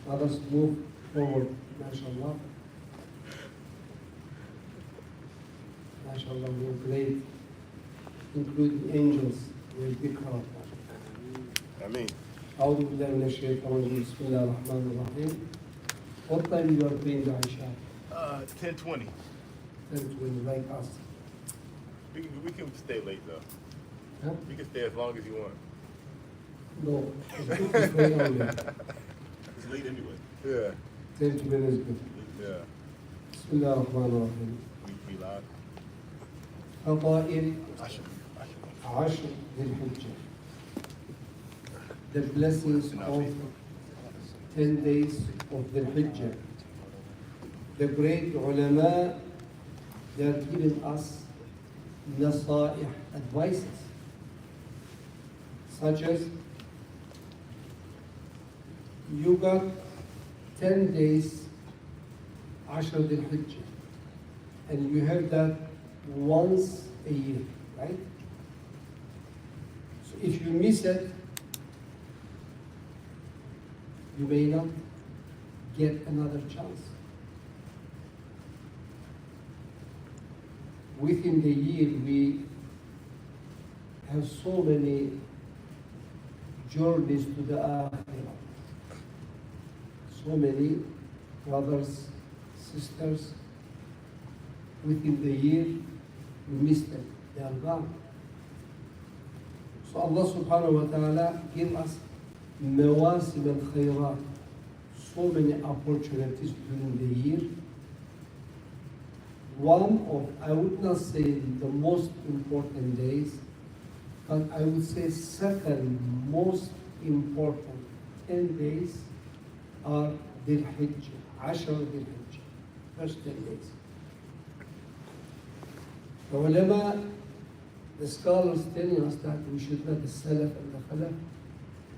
Others move forward, mashallah. MashaAllah, we are great, including angels. We are big crowd. Ameen. أعوذ بالله من الشيطان الرجيم. بسم الله الرحمن الرحيم. What time you are praying the Isha? 10:20. 10:20, like us. We can stay late though. Huh? You can stay as long as you want. No, it's good to pray early. It's late anyway. Yeah. 10:20 is good. Yeah. بسم الله الرحمن الرحيم. We live. فضائل Ashur. عشر ذي الحجة. The blessings of 10 days of the Hijja. The great ulama, they are giving us nasaih, advices, such as you got 10 days, Ashar Dhul Hijja, and you have that once a year, right? So if you miss it, you may not get another chance. Within the year, we have so many journeys to the Akhirah. So many brothers, sisters, within the year, we miss them. They are gone. So Allah subhanahu wa ta'ala give us mawasim al-khayrat, so many opportunities during the year. One of, I would not say the most important days, but I would say second most important 10 days are Dhul Hijja, Ashar Dhul Hijja, first 10 days. The ulama, the scholars telling us that we should not, the Salaf and the Khalaf,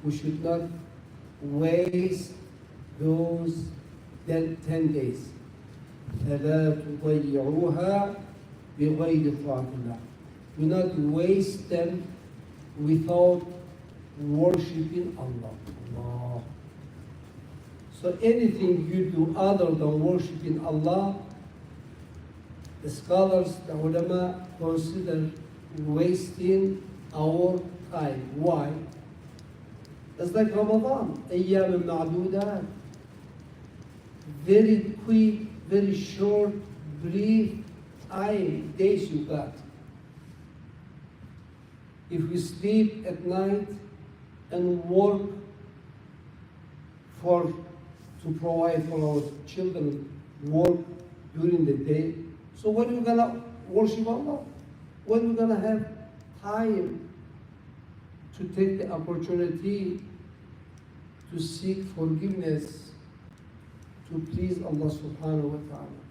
we should not waste those 10 days. فَلَا تُضَيِّعُوهَا بِغَيْرِ طَاعَةِ اللَّهِ. Do not waste them without worshipping Allah. So anything you do other than worshipping Allah, the scholars, the ulama, consider wasting our time. Why? It's like Ramadan, أيام معدودات. Very quick, very short, brief time, days you got. If we sleep at night and work to provide for our children, work during the day, so when are we gonna worship Allah? When are we gonna have time to take the opportunity to seek forgiveness, to please Allah subhanahu wa ta'ala?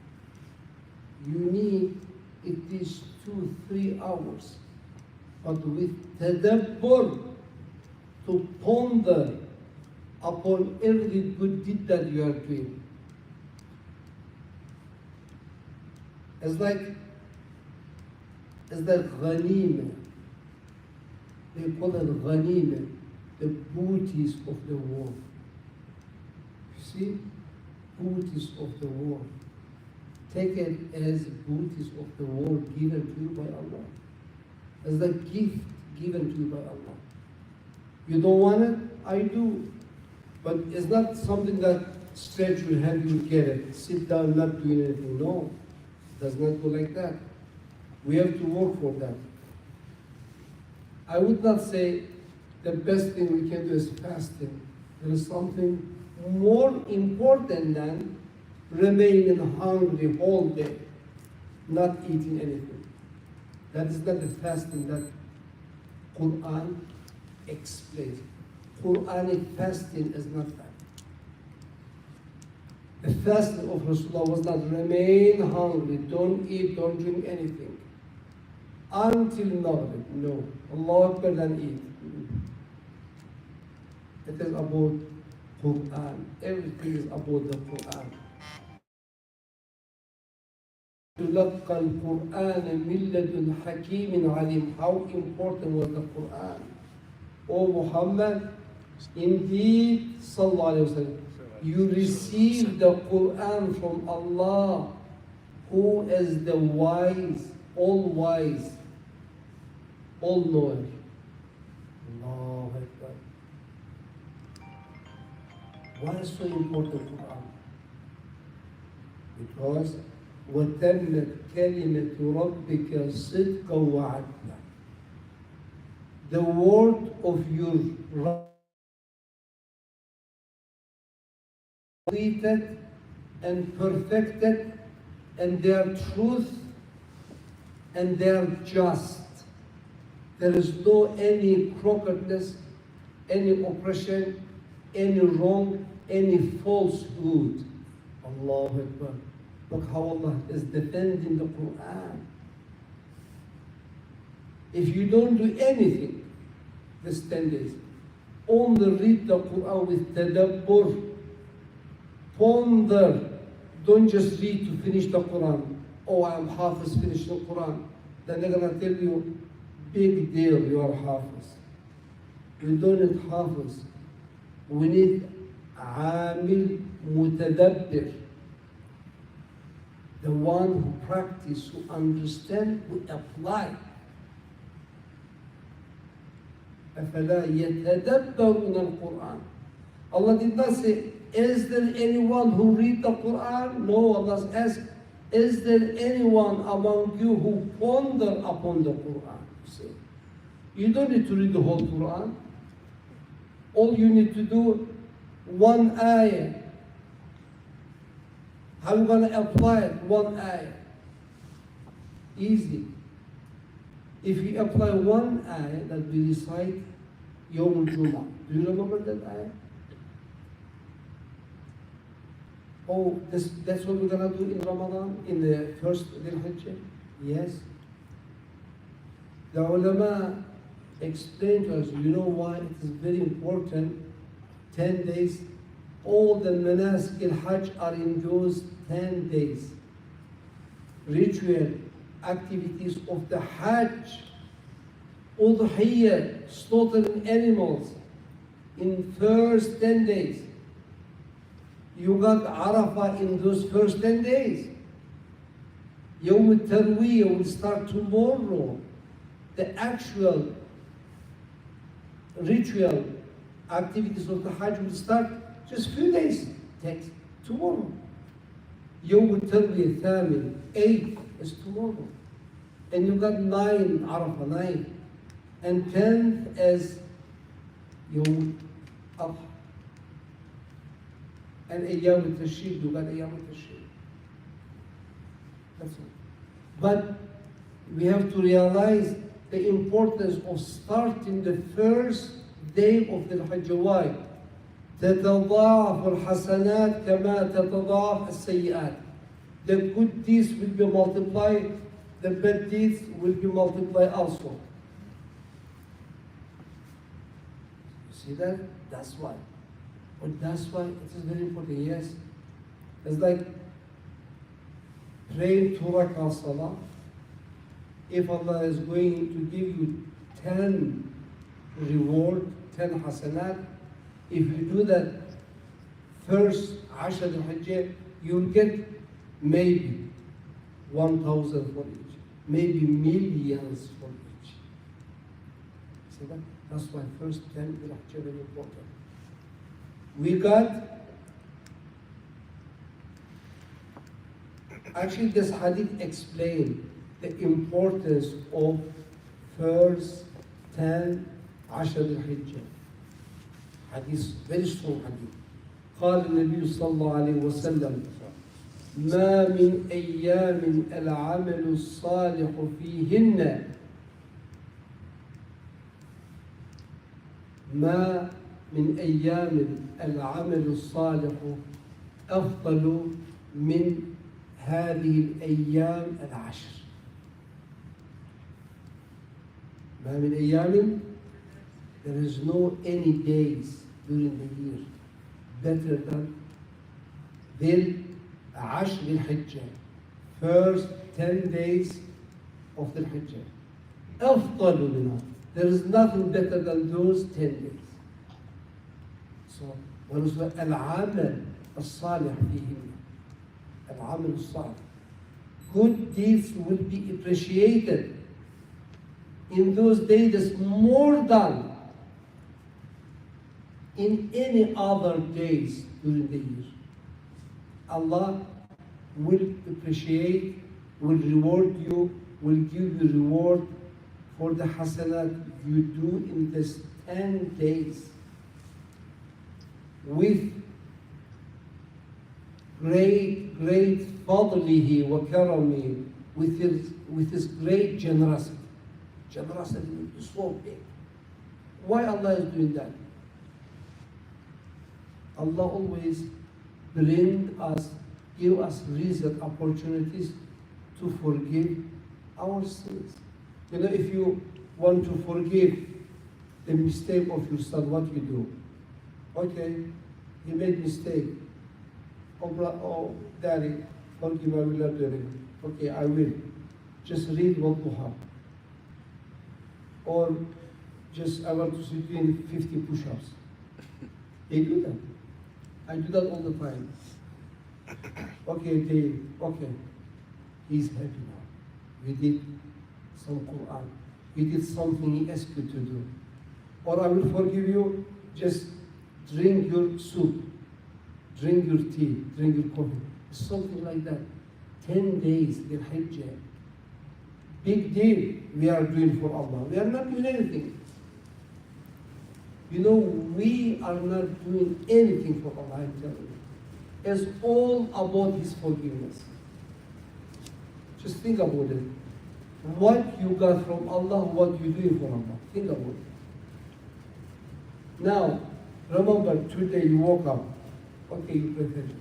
You need at least 2-3 hours, but with tadabbur, to ponder upon every good deed that you are doing. It's like ghanima. They call it ghanima, the booties of the war. You see? Booties of the war. Take it as booties of the war given to you by Allah. As a gift given to you by Allah. You don't want it? I do. But it's not something that stretch will help you get it. Sit down, not doing anything. No. It does not go like that. We have to work for that. I would not say the best thing we can do is fasting. There is something more important than remaining hungry whole day, not eating anything. That is not the fasting that Quran explains. Quranic fasting is not that. The fasting of Rasulullah was not remain hungry, don't eat, don't drink anything. Until Maghrib, no. Allah Akbar, then eat. It is about Quran. Everything is about the Quran. تلقى القرآن من لدن حكيم عليم. How important was the Quran? O Muhammad, indeed, sallallahu alayhi wa sallam, You receive the Quran from Allah, who is the wise, all-knower. Allahu Akbar. Why is so important Quran? Because وَتَمَّتْ كَلِمَةُ رَبِّكَ صِدْقًا وَعَدْلًا. The word of your Rabb completed and perfected, and they are truth and they are just. There is no any crookedness, any oppression, any wrong, any falsehood. Allahu Akbar. Look how Allah is defending the Quran. If you don't do anything this 10 days, only read the Quran with tadabbur, ponder. Don't just read to finish the Quran. Oh, I'm Hafiz, finish the Quran. Then they're going to tell you, big deal, you are Hafiz. We don't need Hafiz. We need Amil Mutadabbir. The one who practice, who understand, who apply. أَفَلَا يَتَدَبَّرُونَ الْقُرْآنَ. Allah did not say, is there anyone who read the Quran? No, Allah asked, is there anyone among you who ponder upon the Quran? See, you don't need to read the whole Quran. All you need to do, one ayah. How are you going to apply it? One ayah. Easy. If you apply one ayah that we recite Yawm al-Jum'ah, do you remember that ayah? Oh, that's what we're going to do in Ramadan, in the first Dhul Hijjah? Yes. The ulama explained to us, you know why it is very important, 10 days. All the manasik al-Hajj are in those 10 days. Ritual activities of the Hajj, Udhiyah, slaughtering animals, in first 10 days. You got Arafah in those first 10 days. Yawm al-Tarwiyah will start tomorrow. The actual ritual activities of the Hajj will start just few days. Takes tomorrow. Yawm al-Tarwiyah, Thamin, 8 is tomorrow. And you got 9, Arafah, 9. And 10th is Yawm al-Adha. And Ayyam al-Tashriq, you got Ayyam al-Tashriq. That's all. But we have to realize the importance of starting the first day of the Hajj. Why? تتضاعف الحسنات كما تتضاعف السيئات. The good deeds will be multiplied, the bad deeds will be multiplied also. See that? That's why. But that's why it is very important. Yes. It's like praying 2 rak'ah salah. If Allah is going to give you 10 reward, 10 hasanat, if you do that first Ashr al-Hijjah, you'll get maybe 1,000 for each, maybe millions for each. See that? That's why first 10 al-Hijjah is very important. We got, actually this hadith explains the importance of first 10 Ashr al-Hijjah. Hadith, very strong hadith. قال النبي صلى الله عليه وسلم ما من أيام العمل الصالح فيهن ما من أيام العمل الصالح أفضل من هذه الأيام العشر. ما من أيام, there is no any days during the year better than Dhul Ashr al-Hijjah, first 10 days of the Hijjah. أفضل منها. There is nothing better than those 10 days. So العمل الصالح فيهن. العمل الصالح. Good deeds will be appreciated in those days more than in any other days during the year. Allah will appreciate, will reward you, will give you reward for the hasanat you do in this 10 days with great fadlihi wa karami, with his great generosity. Generosity is so big. Why Allah is doing that? Allah always bring us, give us reason, opportunities to forgive our sins. You know, if you want to forgive the mistake of your son, what you do? Okay, he made mistake. Oh, daddy, forgive, I will not do it. Okay, I will. Just read Wadduha. Or just, I want to see you in 50 push-ups. They do that. I do that all the time. Okay, Dave, okay. He's happy now. We did some Quran. We did something he asked you to do. Or I will forgive you, just drink your soup, drink your tea, drink your coffee. Something like that. 10 days in Hijja. Big deal we are doing for Allah. We are not doing anything. You know, we are not doing anything for Allah, I'm telling you. It's all about His forgiveness. Just think about it. What you got from Allah, what you doing for Allah. Think about it. Now, remember, today you woke up. Okay, you prefer it.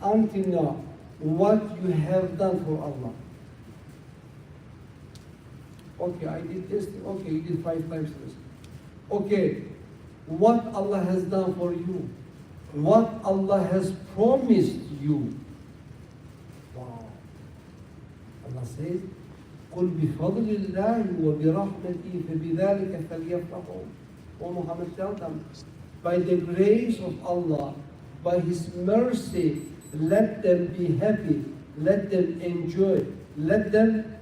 Until now, what you have done for Allah. Okay, I did this. Okay, you did 5 times this. Okay, what Allah has done for you. What Allah has promised you. Wow. Allah says, قُلْ بِفَضْلِ اللَّهِ وَبِرَحْمَتِهِ فَبِذَلِكَ فَلْيَفْرَحُوا. O Muhammad, tell them, by the grace of Allah, by His mercy, let them be happy, let them enjoy, let them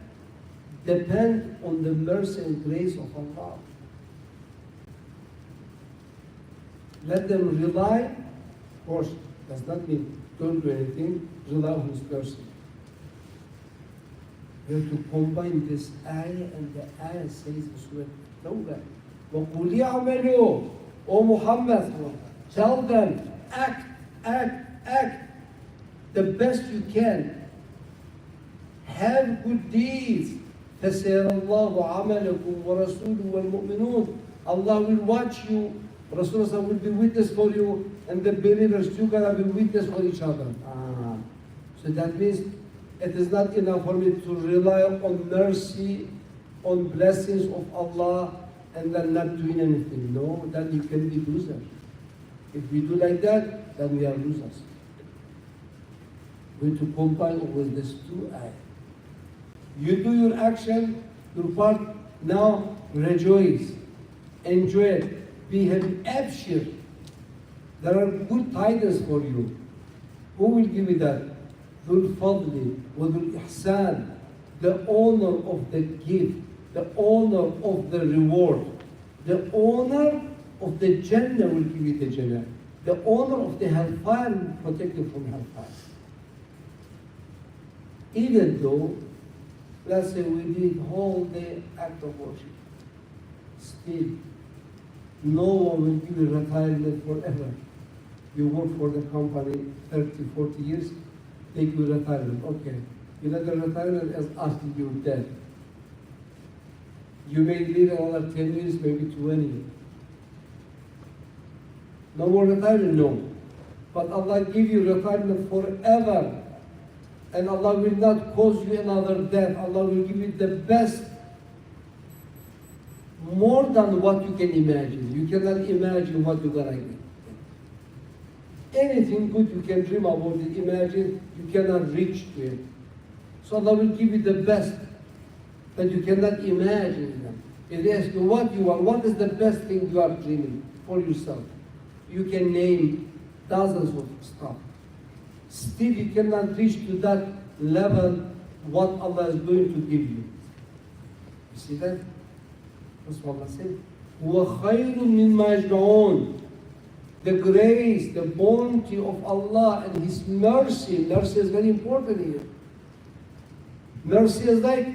depend on the mercy and grace of Allah. Let them rely, of course, does not mean don't do anything, rely on His mercy. We have to combine this ayah and the ayah says in Surah Tawbah, وَقُلْ يَعْمَلُوا. O Muhammad, tell them, act, the best you can. Have good deeds. فَسَيَرَ اللَّهُ عَمَلَكُمْ وَرَسُولُهُ وَالْمُؤْمِنُونَ. Allah will watch you. Rasulullah will be witness for you, and the believers together will witness for each other. So that means it is not enough for me to rely on mercy, on blessings of Allah, and then not doing anything. No, then you can be losers. If we do like that, then we are losers. We have to combine with these two ayahs. You do your action, your part, now rejoice, enjoy it, be happy, abshir. There are good tidings for you. Who will give you that? Dhul fadli wa dhul ihsan, the owner of the gift, the owner of the reward, the owner of the Jannah will give you the Jannah. The owner of the hellfire will protect you from hellfire. Even though, let's say we did whole day act of worship, still, no one will give you retirement forever. You work for the company 30, 40 years, take your retirement. Okay. You know the retirement is after you're dead. You may live another 10 years, maybe 20. No more retirement? No. But Allah give you retirement forever. And Allah will not cause you another death. Allah will give you the best, more than what you can imagine. You cannot imagine what you're gonna get. Anything good you can dream about it, imagine, you cannot reach to it. So Allah will give you the best, but you cannot imagine them. If they ask you what you want, what is the best thing you are dreaming for yourself? You can name dozens of stuff. Still you cannot reach to that level what Allah is going to give you. You see that? That's what Allah said. وَخَيْرٌ مِّمَّا يَجْمَعُونَ. The grace, the bounty of Allah and His mercy. Mercy is very important here. Mercy is like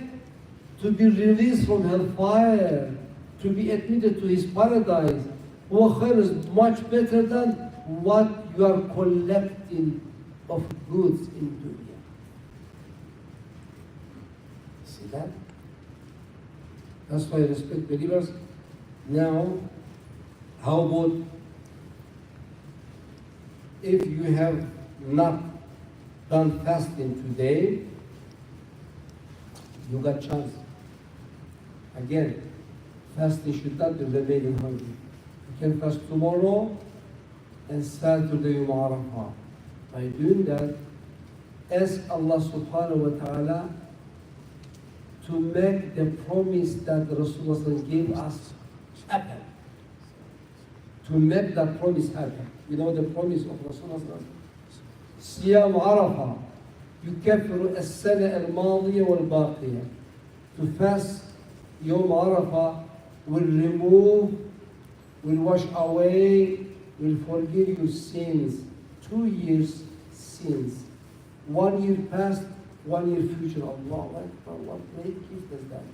to be released from hellfire, to be admitted to His paradise. Khair is much better than what you are collecting of goods in dunya. See that? That's why I respect believers. Now, how about if you have not done fasting today, you got chance. Again, fasting should not be remaining hungry. You can fast tomorrow and Saturday Yom Arafah. By doing that, ask Allah subhanahu wa ta'ala to make the promise that Rasulullah gave us happen. To make that promise happen. You know the promise of Rasulullah? Siyam Arafah. يكفر السنة الماضية والباقية. To fast Yom Arafah will remove, will wash away, will forgive your sins. 2 years sins. 1 year past, 1 year future. Allah, what great gift is that?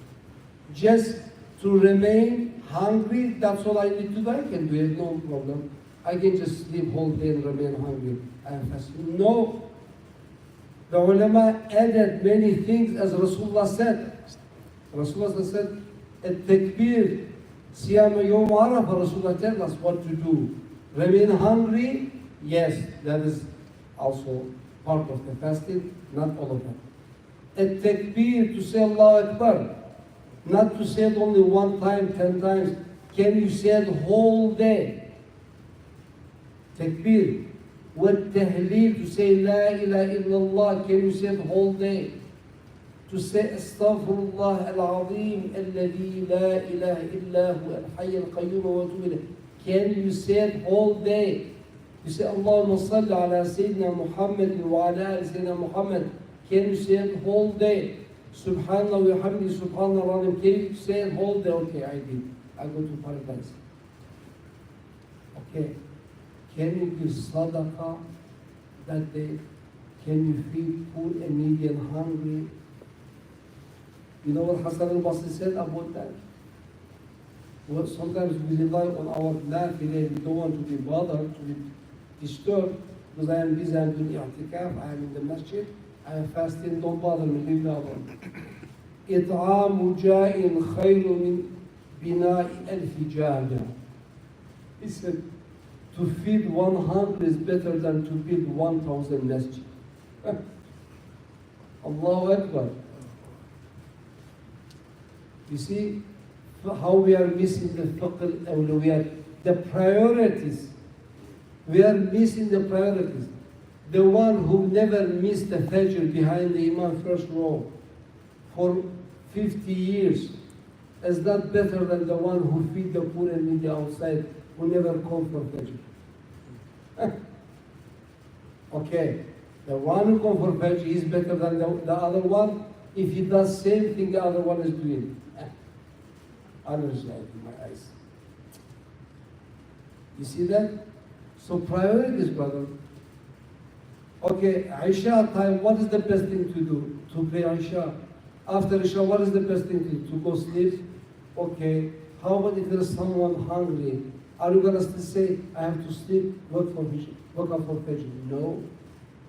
Just to remain hungry, that's all I need to do. I can do it, no problem. I can just sleep whole day and remain hungry and fast. No. The ulama added many things as Rasulullah said. Rasulullah said, At-takbir, Siyam Yom Arafah, Rasulullah tells us what to do. Remain hungry, yes, that is also part of the fasting, not all of that. At-takbir, to say Allahu Akbar, not to say it only 1 time, 10 times. Can you say it whole day? Takbir. والتهليل, to say La ilaha illallah, can you say it whole day? To say Astaghfirullah al-Azim alladhi la ilaha illahu al-hayy al-qayyum wa atubu ilayh. Can you say it whole day? You say Allahumma salli ala Sayyidina Muhammad wa ala ali Sayyidina Muhammad. Can you say it whole day? Subhanallah wa hamdi subhanallah. Can you say it whole day? Okay, I did. I go to paradise. Okay. Can you give sadaqah that day? Can you feed poor and needy and hungry? You know what Hassan al-Basri said about that? Well, sometimes we rely on our nafile, we don't want to be bothered, to be disturbed, because I am busy, I am doing i'tikaf, I am in the masjid, I am fasting, don't bother me, leave me alone. إطعام جائع خير من بناء ألف جامع. He said, to feed 100 is better than to build 1,000 masjid. Allahu Akbar. You see how we are missing the fiqh al-awlawiyat, the priorities. We are missing the priorities. The one who never missed the fajr behind the imam first row for 50 years is not better than the one who feed the poor and needy outside, who never come for fajr. Okay, the one who comes for fajr is better than the other one if he does same thing the other one is doing. Others in my eyes. You see that? So priorities, brother. Okay, Isha time, what is the best thing to do? To pray Isha. After Isha, what is the best thing to do? To go sleep? Okay. How about if there is someone hungry? Are you going to still say, I have to sleep, work up for Fajr? No.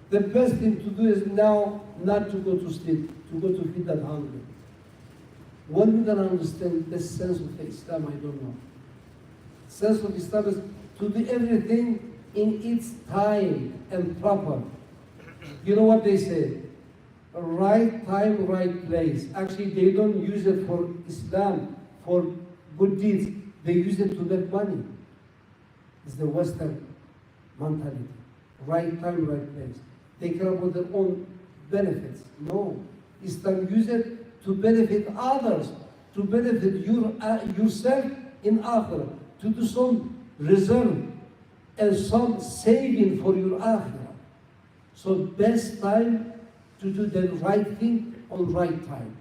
The best thing to do is now not to go to sleep, to go to feed that hungry. When we don't understand the sense of Islam, I don't know. Sense of Islam is to do everything in its time and proper. You know what they say? Right time, right place. Actually, they don't use it for Islam, for good deeds. They use it to make money. It's the Western mentality. Right time, right place. They care about their own benefits. No. Islam use it to benefit others, to benefit yourself in akhirah, to do some reserve. and some saving for your akhirah. So best time to do the right thing on right time.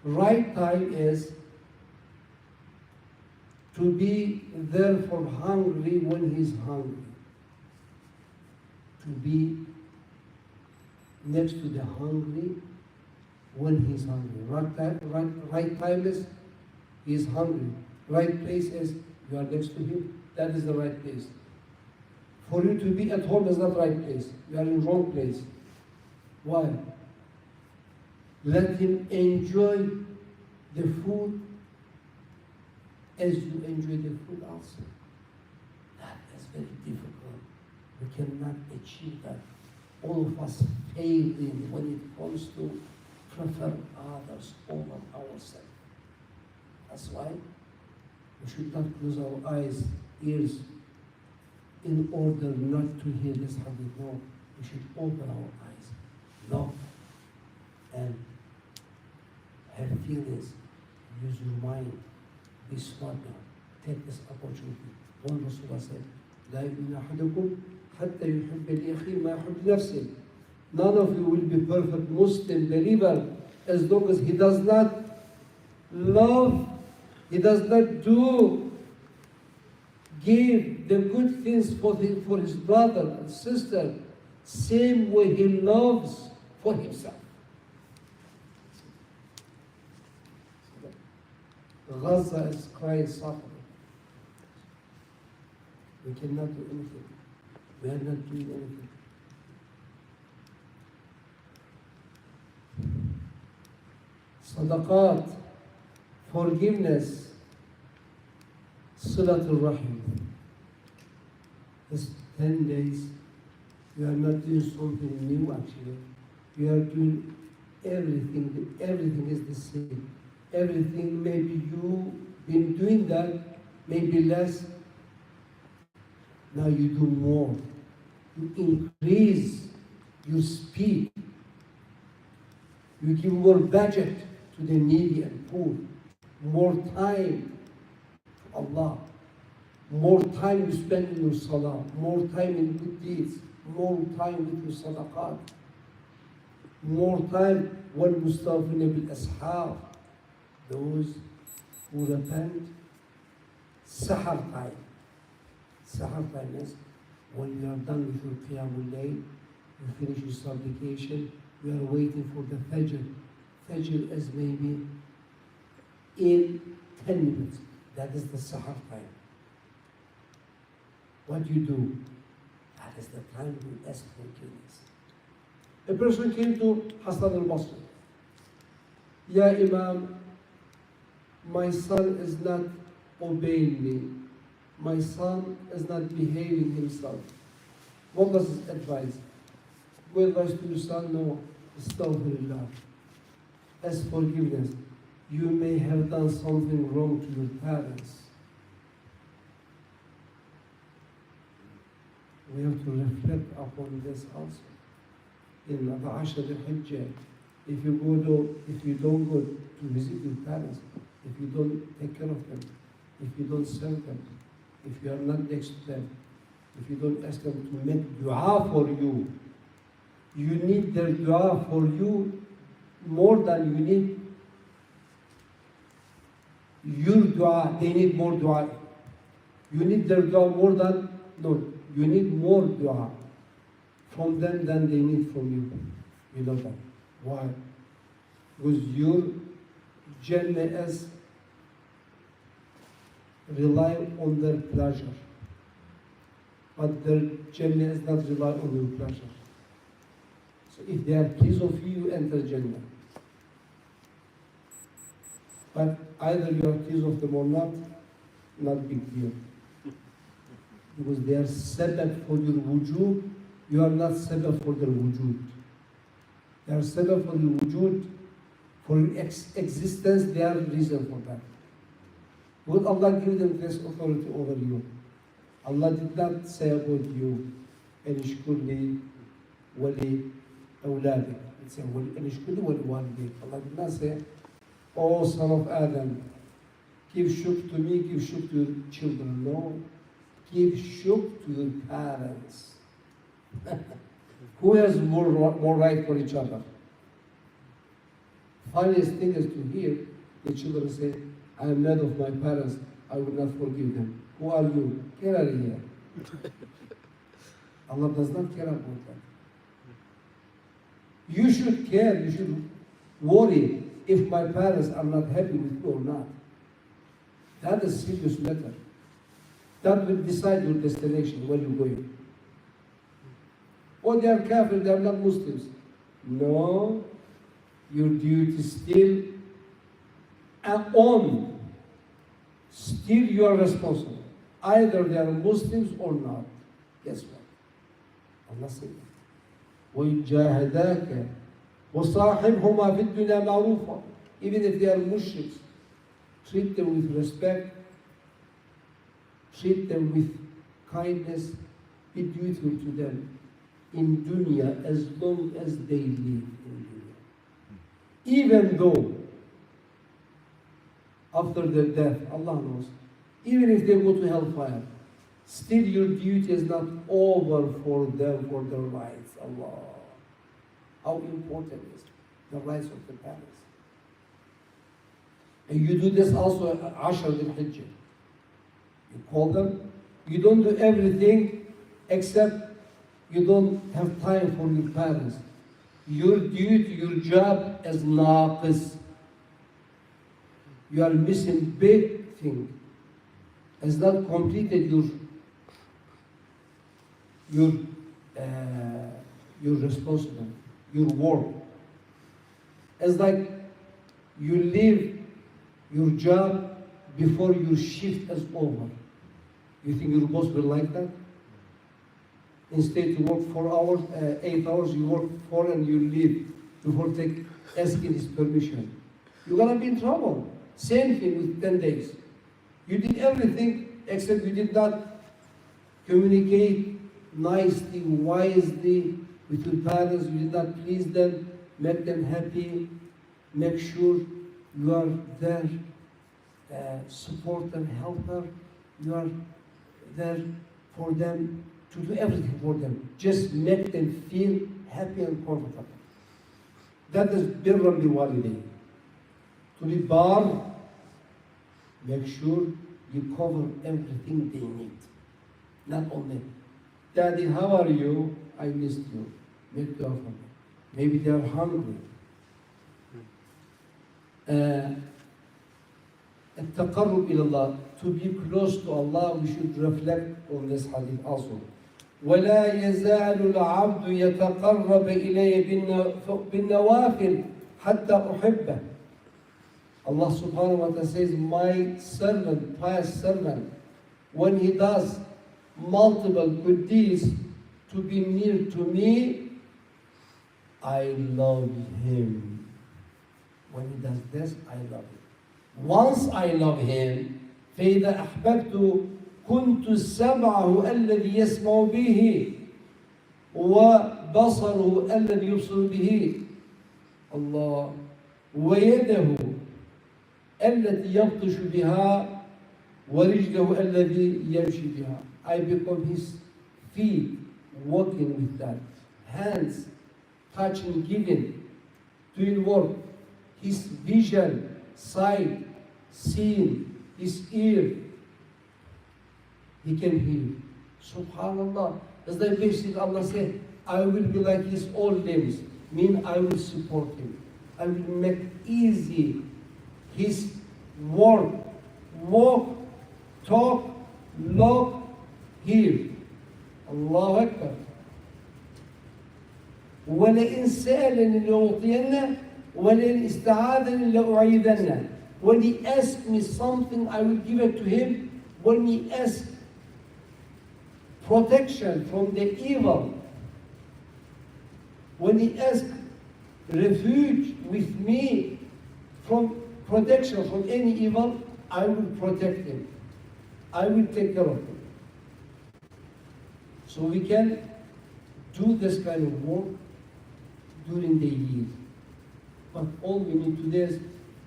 Right time is to be there for hungry when he's hungry. To be next to the hungry when he's hungry. Right time is he's hungry. Right place is you are next to him. That is the right place. For you to be at home is not right place. You are in wrong place. Why? Let him enjoy the food as you enjoy the food also. That is very difficult. We cannot achieve that. All of us failing when it comes to prefer others over ourselves. That's why we should not close our eyes, ears, in order not to hear this hadith. No, we should open our eyes, love, and have feelings. Use your mind. Be smart now. Take this opportunity. One Rasulullah said, لا يؤمن أحدكم حتى يحب لأخيه ما يحب لنفسه. None of you will be perfect Muslim believer as long as he does not love, he does not give the good things for his brother and sister, same way he loves for himself. Gaza is crying, suffering. We cannot do anything. We are not doing anything. Sadaqat, forgiveness, Silatul Rahim. This 10 days, we are not doing something new actually. We are doing everything. Everything is the same. Everything, maybe you've been doing that, maybe less. Now you do more. You increase your speed. You give more budget to the needy and poor. More time to Allah. More time you spend in your salah. More time in good deeds. More time with your sadaqat. More time when mustafina bil ashab. Those who repent. Sahar time. Sahar time is when you are done with your qiyamul layl, you finish your supplication, you are waiting for the fajr. Fajr is maybe in 10 minutes. That is the sahar time. What do you do? That is the time we ask forgiveness. A person came to Hasan al-Basri. Ya Imam, my son is not obeying me. My son is not behaving himself. What was his advice? Go advice to your son? No. Astaghfirullah. As forgiveness, you may have done something wrong to your parents. We have to reflect upon this also. In the Hijja, if you don't go to visit your parents, if you don't take care of them, if you don't serve them, if you are not next to them, if you don't ask them to make dua for you, you need their dua for you more than you need your dua. They need more dua. You need their dua more than, no, you need more dua from them than they need from you. You know that. Why? Because your Jannah is rely on their pleasure. But their Jannah is not rely on your pleasure. So if they are pleased of you, you enter Jannah. But either you are pleased of them or not big deal. Because they are sabab for your wujud, you are not sabab for their wujud. They are sabab for your wujud, for your existence, they are reason for that. Would Allah give them this authority over you? Allah did not say about you, أَنِشْكُرْ لِي وَلِي أَوْلَادِكَ. It said, أَنِشْكُرْ لِي وَلِي وَالِدِكَ. Allah did not say, oh son of Adam, give shukr to me, give shukr to your children. No. give shock to your parents. Who has more right for each other? Funniest thing is to hear the children say, I am mad of my parents, I will not forgive them. Who are you? Get out of here. Allah does not care about that. You should care, you should worry if my parents are not happy with you or not. That is a serious matter. That will decide your destination, where you're going. Oh, they are kafir, they are not Muslims. No, your duty still on. Still you are responsible. Either they are Muslims or not. Guess what? Allah said, وَإِنْ جَاهَدَاكَ وَصَاحِبْهُمَا فِي الدُّنْيَا مَعْرُوفًا. Even if they are mushriks, treat them with respect, treat them with kindness, be dutiful to them in dunya as long as they live in dunya. Even though after their death, Allah knows, even if they go to hellfire, still your duty is not over for them, for their rights. Allah. How important is the rights of the parents. And you do this also at Ashar Dhul Hijja. You call them, you don't do everything except you don't have time for your parents. Your duty, your job is naqis. You are missing big thing. Has not completed your responsibility, your work. It's like you leave your job before your shift is over. You think your boss will like that? Instead to work 4 hours, 8 hours, you work 4 and you leave before asking his permission. You're gonna be in trouble. Same thing with 10 days. You did everything except you did not communicate nicely, wisely with your parents. You did not please them, make them happy, make sure you are there, support them, help them. You are there for them, to do everything for them. Just make them feel happy and comfortable. That is birran bi walidayn. To be bar, make sure you cover everything they need. Not only, Daddy, how are you? I missed you. Make dua for them. Maybe they are hungry. التقرب إلى الله, to be close to Allah, we should reflect on this hadith also. ولا يزال العبد يتقرب إلي بالنوافل حتى أحبه. Allah subhanahu wa ta'ala says, my servant, pious servant, when he does multiple good deeds to be near to me, I love him. When he does this, I love him. Once I love him, فإذا أحببت كنت سمعه الذي يسمع به وبصره الذي يبصر به الله ويده التي يبطش بها ورجله الذي يمشي بها. I become his feet, walking with that, hands, touching, giving, doing work, his vision, sight, seeing, his ear, he can hear. Subhanallah. As the basic Allah said, I will be like his old limbs, mean I will support him. I will make easy his work, walk, talk, look, hear. Allahu Akbar. ولئن سألني لأعطينه ولئن استعاذني لأعيذنه. When he asks me something, I will give it to him. When he asks protection from the evil, when he asks refuge with me from protection from any evil, I will protect him. I will take care of him. So we can do this kind of work during the year. But all we need today is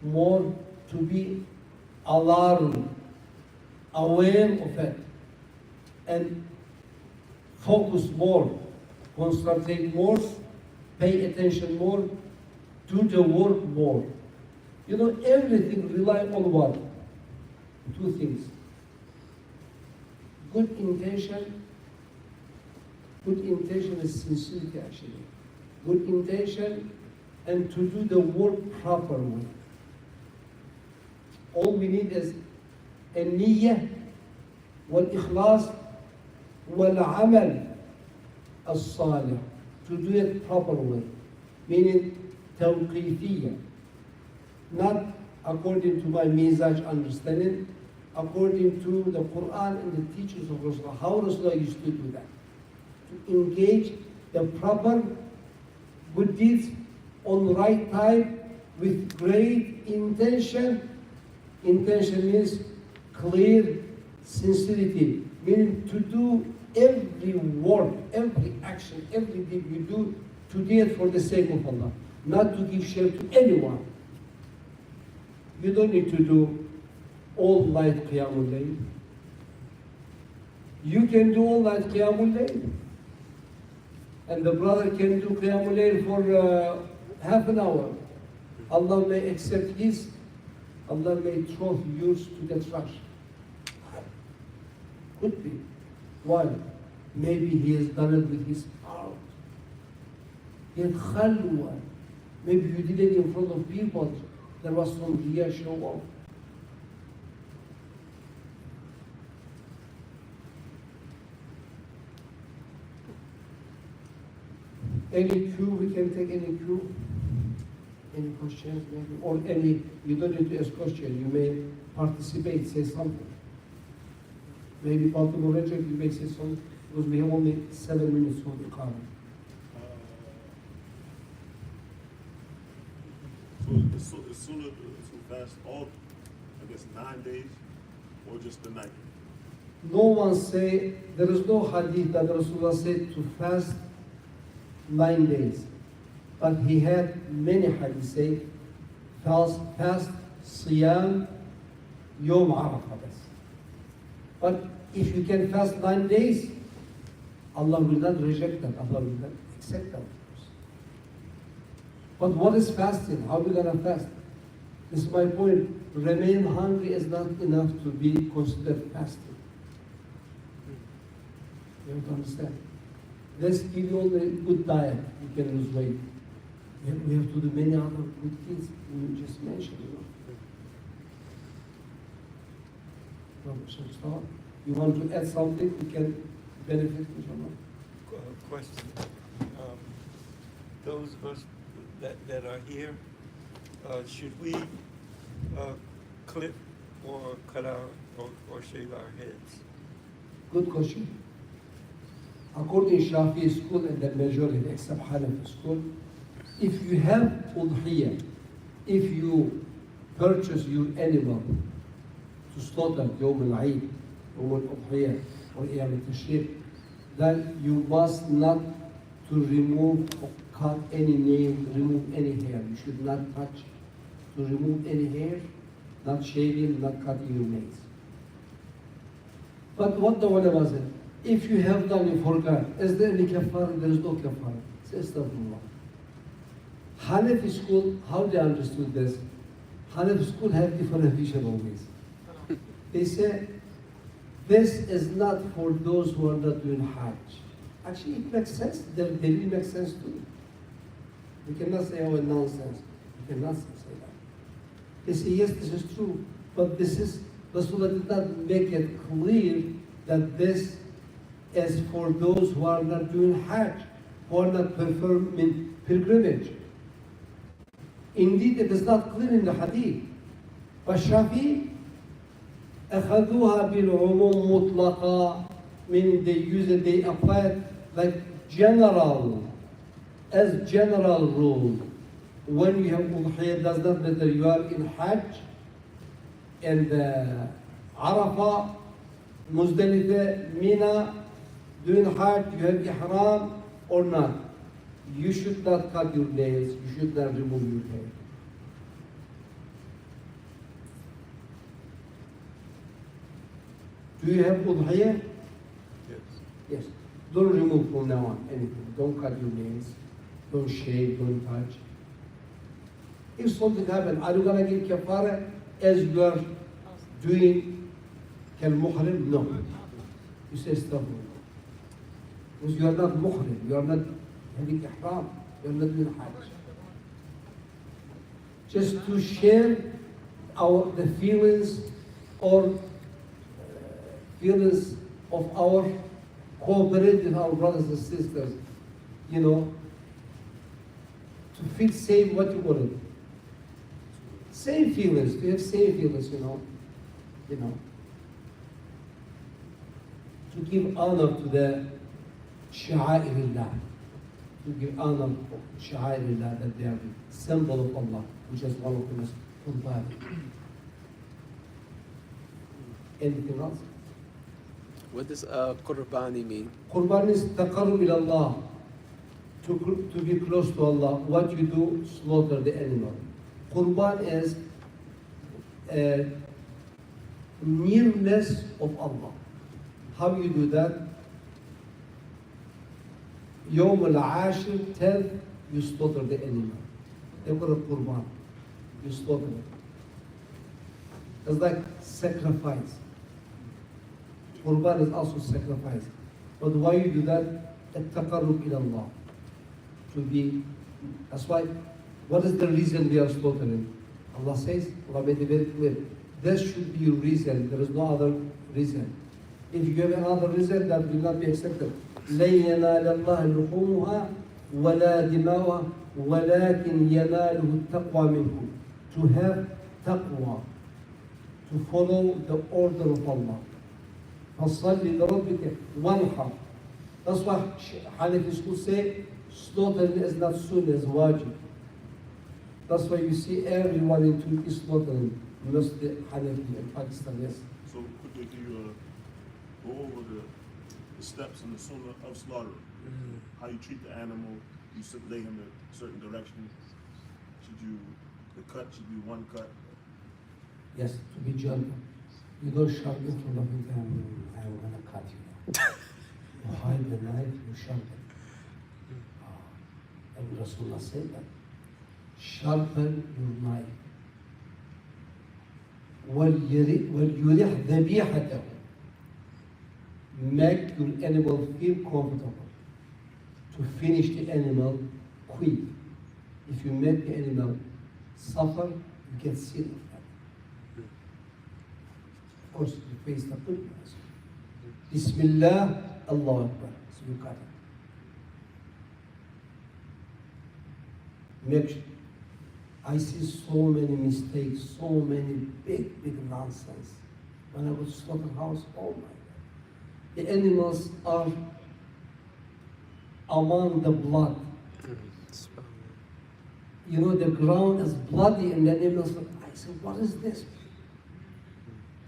more to be alarmed, aware of it. and focus more, concentrate more, pay attention more, do the work more. You know, everything rely on what? Two things. Good intention is sincerity actually. Good intention and to do the work properly. All we need is النية والإخلاص والعمل الصالح, to do it properly, meaning توقيفية, not according to my mizaj understanding, according to the Quran and the teachings of Rasulullah, how Rasulullah used to do that, to engage the proper good deeds on the right time with great intention. Intention means clear sincerity, meaning to do every word, every action, every deed you do, to do it for the sake of Allah, not to give share to anyone. You don't need to do all night Qiyamul Layl. You can do all night Qiyamul Layl. And the brother can do Qiyamul Layl for half an hour. Allah may accept his, Allah may throw yours to the trash. Could be. Why? Maybe he has done it with his heart. He had khalwa. Maybe you did it in front of people. There was some riya show off. Any cue, we can take any cue. Any questions maybe? Or any, you don't need to ask questions, you may participate, say something. Maybe Fatima Rajab, you may say something, because we have only 7 minutes for the Qur'an. So is Sunnah to fast all, I guess, 9 days, or just the night? No one say, there is no hadith that Rasulullah said to fast 9 days. But he had many hadiths say, fast, siyam, yom arafah. But if you can fast 9 days, Allah will not reject that, Allah will not accept that. But what is fasting? How are we going to fast? This is my point. Remain hungry is not enough to be considered fasting. You have to understand. Let's give you only good diet, you can lose weight. We have to do many other good things you just mentioned. You want to add something we can benefit from? Question. Those of us that are here, should we clip or cut out or shave our heads? Good question. According to Shafi school and the majority except Hanafi school, if you have udhiyah, if you purchase your animal to slaughter Yawm al-Eid, Yawm al-Udhiyah, or Yawm al-Tashriq, then you must not to remove or cut any nail, remove any hair. You should not touch to remove any hair, not shaving, not cutting your nails. But what the ulama said, if you have done it forgot, is there any kafara? There is no kafara. Say astaghfirullah. Hanafi school, how they understood this? Hanafi school have different vision always. They say, this is not for those who are not doing Hajj. Actually, it makes sense. They really make sense too. We cannot say, oh, nonsense. We cannot say that. They say, yes, this is true. But this is, Rasulullah did not make it clear that this is for those who are not doing Hajj, who are not performing pilgrimage. Indeed, it is not clear in the hadith. But Shafi, أخذوها بالعموم مطلقا, meaning they use it, they apply it like general, as general rule. When you have udhiyah, does not matter you are in Hajj, and Arafah, Muzdalifah, Mina, doing Hajj, you have ihram or not. You should not cut your nails, you should not remove your hair. Do you have udhiyah? Yes. Don't remove from now on anything. Don't cut your nails. Don't shave. Don't touch. If something happens, are you gonna give kafara as you are doing kal-muhrim? No. You say astaghfirullah. Because you are not muhrim. You are not having ihram. You are not doing hajj. Just to share the feelings or feelings of our cooperate with our brothers and sisters, you know, to feel safe what you wanted. Same feelings, to have same feelings, you know, to give honor to the sha'airillah, to give honor to sha'airillah, that they are the symbol of Allah, which is one of the most important. Anything else? What does qurbani mean? Qurban is taqarrub ila Allah, to be close to Allah. What you do, slaughter the animal. Qurban is nearness of Allah. How you do that? Yawm al-Ashir, 10th, you slaughter the animal. They call it Qurban. You slaughter it. It's like sacrifice. Qurban is also sacrifice. But why you do that? At-taqarrub ila Allah. To be, that's why, what is the reason we are slaughtering? Allah says, Allah made it very clear. There should be a reason, there is no other reason. If you have another reason, that will not be accepted. لَن يَنَالَ اللَّهَ لُحُومُهَا وَلَا دِمَاؤُهَا وَلَكِنْ يَنَالُهُ التَّقْوَى مِنْكُمْ. To have taqwa, to follow the order of Allah. فَصَلِّ لِرَبِّكَ وَانْحَرْ. That's why Hanafi school say, slaughtering is not sunnah, it's wajib. That's why you see everyone in Turkey slaughtering, mostly Hanafi in Pakistan, yes. So quickly, do you go over the steps in the sunnah of slaughter? How you treat the animal, you should lay him in a certain direction. The cut should be one cut. Yes, to be gentle. You don't shout in front of him, I'm gonna cut you now. You hide the knife, you sharpen. And Rasulullah said that. Sharpen your knife. وَلْيُرِحْ ذَبِيحَتَهُ. Make your animal feel comfortable. To finish the animal quick. If you make the animal suffer, you get sick of that. Of course, you face the Qibla. Bismillah, Allah Akbar. So you cut it. Make sure. I see so many mistakes, so many big nonsense. When I was to slaughterhouse, oh my God. The animals are among the blood. You know, the ground is bloody and the animals, I said, what is this?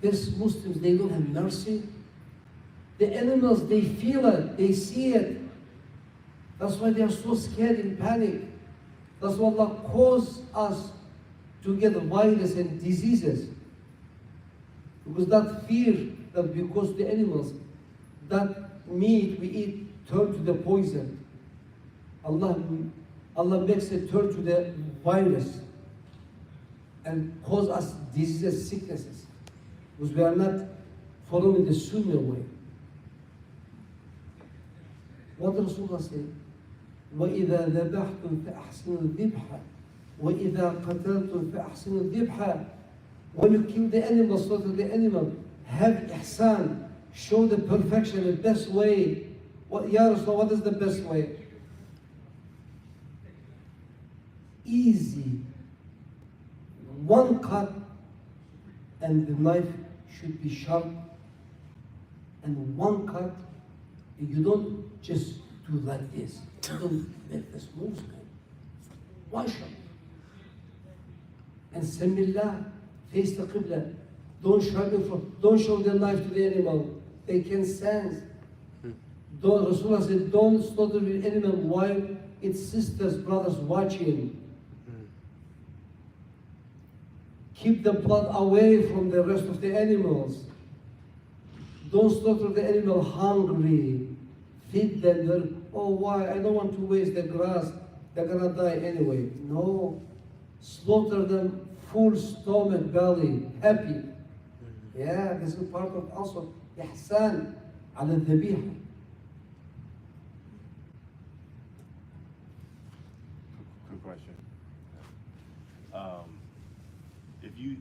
These Muslims, they don't have mercy. The animals, they feel it, they see it. That's why they are so scared and panic. That's why Allah caused us to get virus and diseases. Because that fear, that because the animals, that meat we eat turn to the poison. Allah makes it turn to the virus and cause us diseases, sicknesses. Because we are not following the Sunnah way. What does Rasulullah say? وَإِذَا ذَبَحْتُمْ فَأَحْسِنُوا الذِّبْحَ وَإِذَا قَتَلْتُمْ فَأَحْسِنُوا الذِّبْحَ. When you kill the animal, slaughter the animal, have ihsan, show the perfection, the best way. Ya Rasulullah, what is the best way? Easy. One cut, and the knife should be sharp. And one cut, you don't just do like this. You don't make this movement. Why sharp? And Samillah, face the Qibla. Don't show the knife to the animal. They can sense. Rasulullah said, don't slaughter the animal while its sisters, brothers watching. Keep the blood away from the rest of the animals. Don't slaughter the animal hungry. feed them. Oh, why? I don't want to waste the grass. They're gonna die anyway. No, slaughter them full stomach, belly, happy. Yeah, this is part of also ihsan على الذبيحة. Quick question.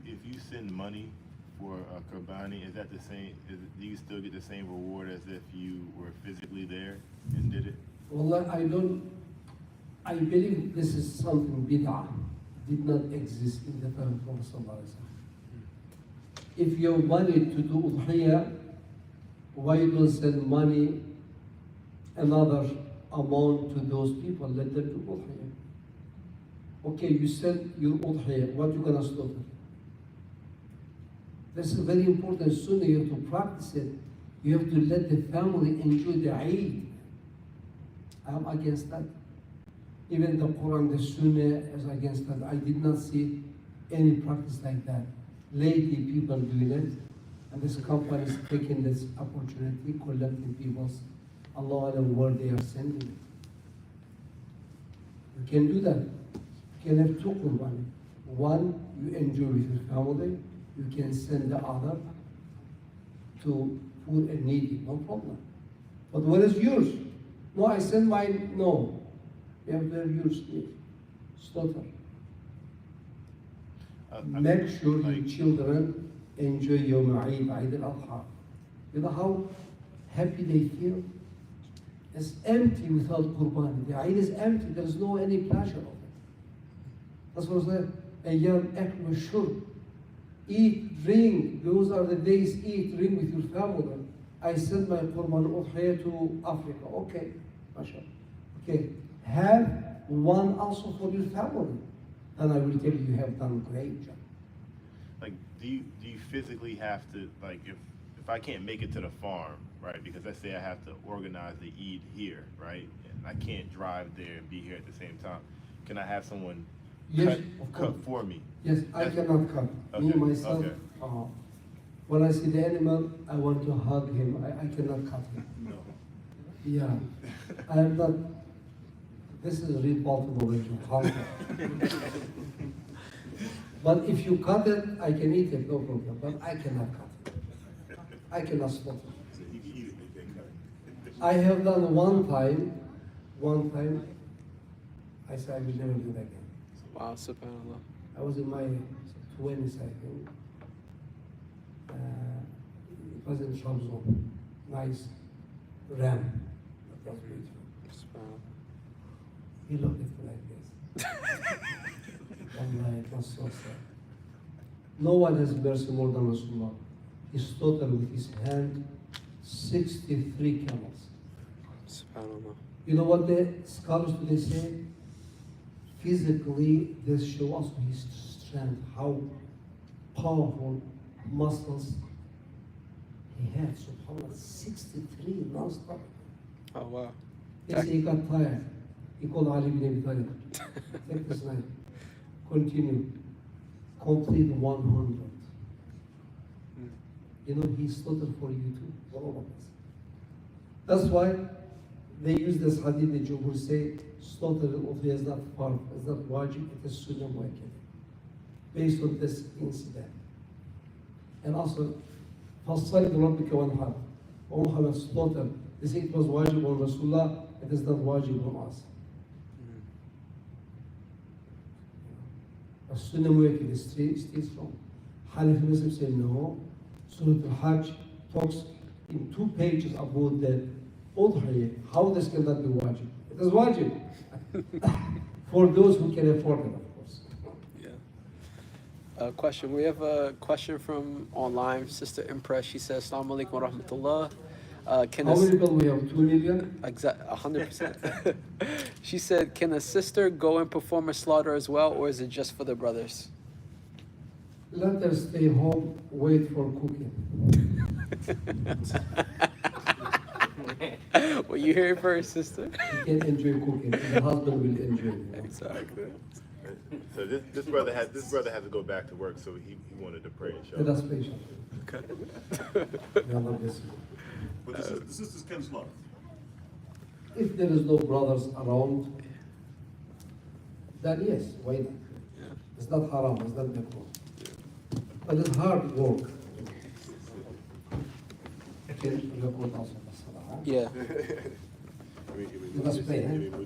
If you send money for a Qurbani, is that the same? Do you still get the same reward as if you were physically there and did it? Wallah, I believe this is something bid'ah, did not exist in the time of Prophet sallallahu alaihi wasallam. If you wanted to do udhiyah, why don't send money, another amount to those people, let them do udhiyah. Okay, you send your udhiyah, what you gonna slaughter? This is very important sunnah, you have to practice it. You have to let the family enjoy the Eid. I'm against that. Even the Quran, the Sunnah is against that. I did not see any practice like that. Lately, people doing it, and this company is taking this opportunity, collecting people's, Allah Alam, where they are sending it. You can do that. You can have two Qurbani. One, you enjoy with your family. You can send the other to poor and needy, no problem. But what is yours? No, I send mine, no. You have to have yours, slaughter. Make sure your children enjoy your Eid, Eid al-Adha. You know how happy they feel? It's empty without Qurban. The Eid is empty, there's no any pleasure of it. That's what I said, Ayyam akl wa shurb. Eat, drink, those are the days, eat, drink with your family. I send my Qurban Udhiyah to Africa. Okay, mashallah. Okay, have one also for your family. Then I will tell you, you have done a great job. Like, do you physically have to, like, if I can't make it to the farm, right? Because let's say I have to organize the Eid here, right? And I can't drive there and be here at the same time. Can I have someone Yes, cut for me? Yes, I cannot cut. Me, Okay, myself, okay. when I see the animal, I want to hug him. I cannot cut him. No. Yeah, I am not, this is real Baltimore region, hunger. But if you cut it, I can eat it, no problem. But I cannot cut it. I cannot slaughter it. So you can eat it, you can't cut it. I have done one time, I said I will never do that again. Wow, subhanAllah. I was in my 20s, I think. It was in Shamzon. Nice ram. That was beautiful. SubhanAllah. He looked at me like this. Wallahi, it was so sad. No one has mercy more than Rasulullah. He slaughtered with his hand 63 camels. SubhanAllah. You know what the scholars today say? Physically, this shows also his strength, how powerful muscles he had. SubhanAllah, 63 non-stop. Oh, wow. They say he got tired. He called Ali bin Abi Talib. Take this knife. Continue. Complete 100. You know, he slaughtered for you too, for all of us. That's why they use this hadith, the Jew will say, slaughter al-udhiyah is not farm, it's not wajib, it is sunnah muakkad. Based on this incident. And also, فَصَّلِ لِرَبِّكَ وَانْحَرْ. O Muhammad, slaughter. They say it was wajib on Rasulullah, it is not wajib on us. But sunnah muakkad is still strong. Hanafi Muslim say no. Surah Al-Hajj talks in 2 pages about the udhiyah. How this cannot be wajib? It is wajib. For those who can afford it, of course. Yeah. Question. We have a question from online. Sister Impress. She says, "Assalamu alaikum wa rahmatullah." How many people we have? 2 million? Exact 100%. She said, "Can a sister go and perform a slaughter as well, or is it just for the brothers?" Let her stay home, wait for cooking. Well, you hear it first, sister. She can enjoy cooking, and the husband will enjoy it. Exactly. So this brother has to go back to work, so he wanted to pray. Let us patient. Okay. May Allah bless you. But this is Ken Slaughter. If there is no brothers around, then yes, why not? Yeah. It's not haram, it's not makruh. But it's hard work. Okay, you also. Yeah. You must pay, huh?